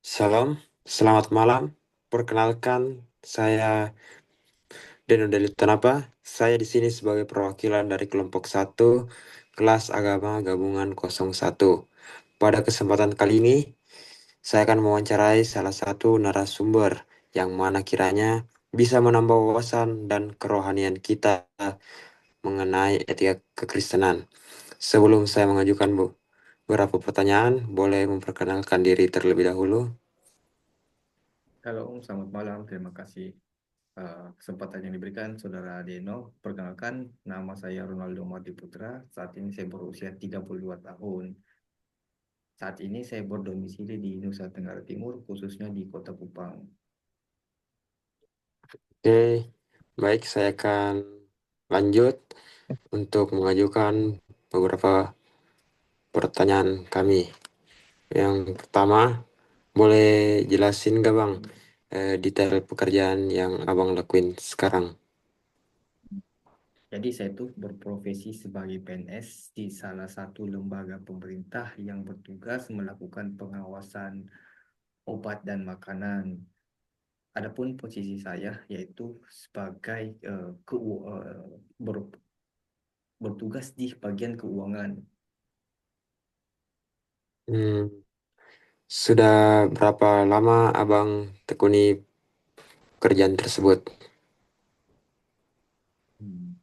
Salam, selamat malam. Perkenalkan, saya Deno Deli Tanapa. Saya di sini sebagai perwakilan dari kelompok satu, kelas agama gabungan 01. Pada kesempatan kali ini, saya akan mewawancarai salah satu narasumber yang mana kiranya bisa menambah wawasan dan kerohanian kita mengenai etika kekristenan. Sebelum saya mengajukan beberapa pertanyaan, boleh memperkenalkan diri terlebih dahulu. Halo, selamat malam. Terima kasih kesempatan yang diberikan Saudara Deno. Perkenalkan, nama saya Ronaldo Mardi Putra. Saat ini saya berusia 32 tahun. Saat ini saya berdomisili di Nusa Tenggara Timur, khususnya di Kota Kupang. Oke, baik, saya akan lanjut untuk mengajukan beberapa pertanyaan kami. Yang pertama, boleh jelasin gak Bang detail pekerjaan yang Abang lakuin sekarang? Jadi saya tuh berprofesi sebagai PNS di salah satu lembaga pemerintah yang bertugas melakukan pengawasan obat dan makanan. Adapun posisi saya yaitu sebagai bertugas di bagian keuangan. Hmm, sudah berapa lama Abang tekuni pekerjaan tersebut? Hmm.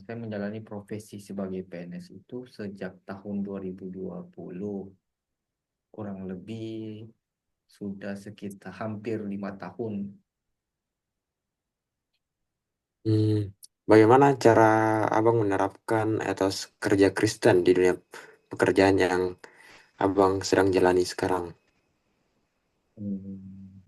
Saya menjalani profesi sebagai PNS itu sejak tahun 2020, kurang lebih sudah sekitar hampir 5 tahun. Hmm, bagaimana cara Abang menerapkan etos kerja Kristen di dunia pekerjaan yang Abang sedang jalani sekarang? Hmm,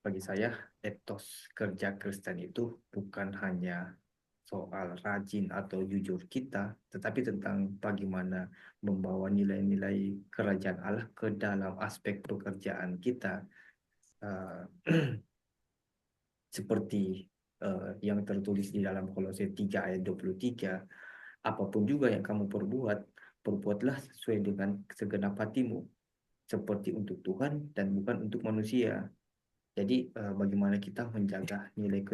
Bagi saya, etos kerja Kristen itu bukan hanya soal rajin atau jujur kita, tetapi tentang bagaimana membawa nilai-nilai kerajaan Allah ke dalam aspek pekerjaan kita. Uh, Seperti yang tertulis di dalam Kolose 3 ayat 23, apapun juga yang kamu perbuat, perbuatlah sesuai dengan segenap hatimu, seperti untuk Tuhan dan bukan untuk manusia. Jadi bagaimana kita menjaga nilai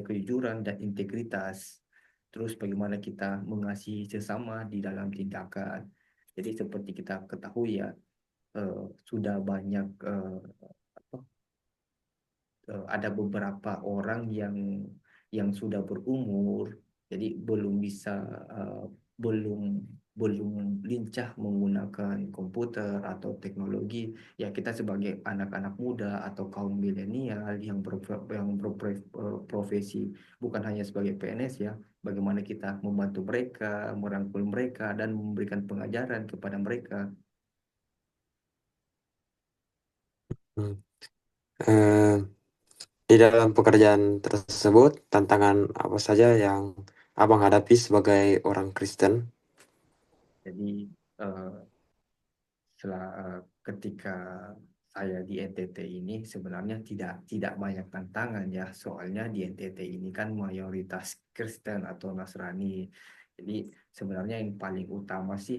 kejujuran dan integritas, terus bagaimana kita mengasihi sesama di dalam tindakan. Jadi seperti kita ketahui ya, sudah banyak ada beberapa orang yang sudah berumur, jadi belum bisa eh, belum belum lincah menggunakan komputer atau teknologi. Ya kita sebagai anak-anak muda atau kaum milenial yang berprofesi bukan hanya sebagai PNS ya, bagaimana kita membantu mereka, merangkul mereka dan memberikan pengajaran kepada mereka. Hmm. Eh, di dalam pekerjaan tersebut, tantangan apa saja yang Abang hadapi sebagai orang Kristen? Jadi eh, ketika saya di NTT ini sebenarnya tidak banyak tantangan ya, soalnya di NTT ini kan mayoritas Kristen atau Nasrani. Jadi sebenarnya yang paling utama sih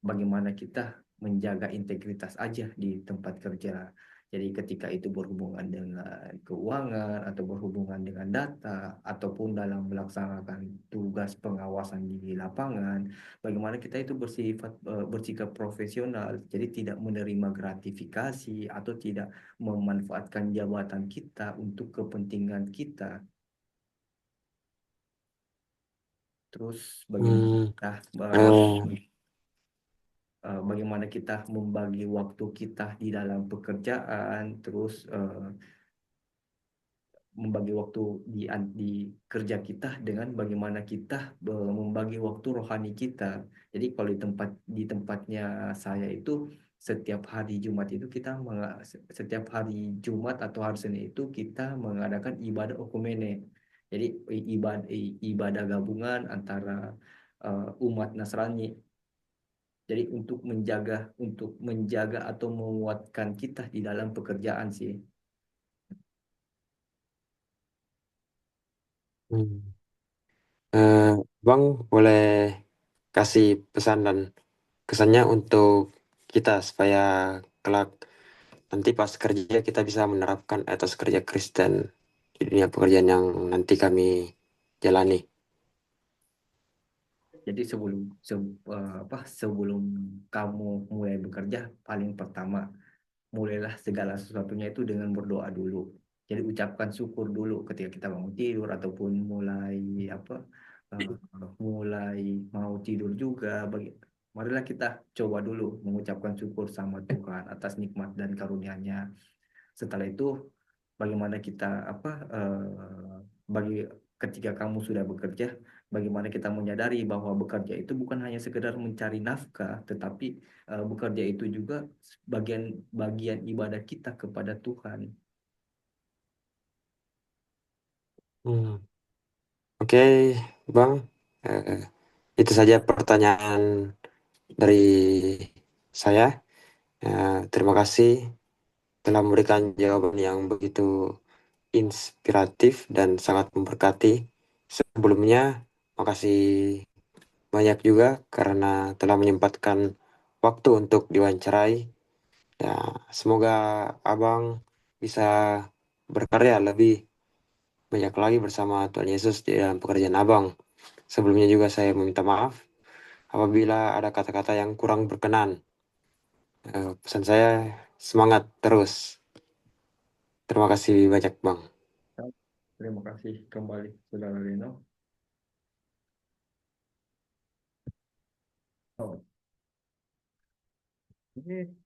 bagaimana kita menjaga integritas aja di tempat kerja. Jadi ketika itu berhubungan dengan keuangan atau berhubungan dengan data ataupun dalam melaksanakan tugas pengawasan di lapangan, bagaimana kita itu bersikap profesional, jadi tidak menerima gratifikasi atau tidak memanfaatkan jabatan kita untuk kepentingan kita. Terus Hmm, bagaimana, eh, bagaimana kita membagi waktu kita di dalam pekerjaan, terus membagi waktu di kerja kita dengan bagaimana kita membagi waktu rohani kita. Jadi kalau di tempatnya saya itu setiap hari Jumat itu setiap hari Jumat atau hari Senin itu kita mengadakan ibadah okumene. Jadi ibadah gabungan antara umat Nasrani. Jadi untuk menjaga atau menguatkan kita di dalam pekerjaan sih. hmm. Bang boleh kasih pesan dan kesannya untuk kita supaya kelak nanti pas kerja kita bisa menerapkan etos kerja Kristen di dunia pekerjaan yang nanti kami jalani. Jadi sebelum kamu mulai bekerja, paling pertama mulailah segala sesuatunya itu dengan berdoa dulu. Jadi ucapkan syukur dulu ketika kita bangun tidur ataupun apa eh, mulai mau tidur juga. Marilah kita coba dulu mengucapkan syukur sama Tuhan atas nikmat dan karunia-Nya. Setelah itu bagaimana kita bagi ketika kamu sudah bekerja, bagaimana kita menyadari bahwa bekerja itu bukan hanya sekedar mencari nafkah, tetapi bekerja itu juga bagian bagian ibadah kita kepada Tuhan. Hmm. Oke, Bang. Eh, itu saja pertanyaan dari saya. Terima kasih telah memberikan jawaban yang begitu inspiratif dan sangat memberkati. Sebelumnya, makasih banyak juga karena telah menyempatkan waktu untuk diwawancarai. Ya, semoga Abang bisa berkarya lebih banyak lagi bersama Tuhan Yesus di dalam pekerjaan Abang. Sebelumnya juga saya meminta maaf apabila ada kata-kata yang kurang berkenan. Pesan saya semangat terus. Terima kasih banyak, Bang. Terima kasih kembali, Saudara Reno. Oh, oke.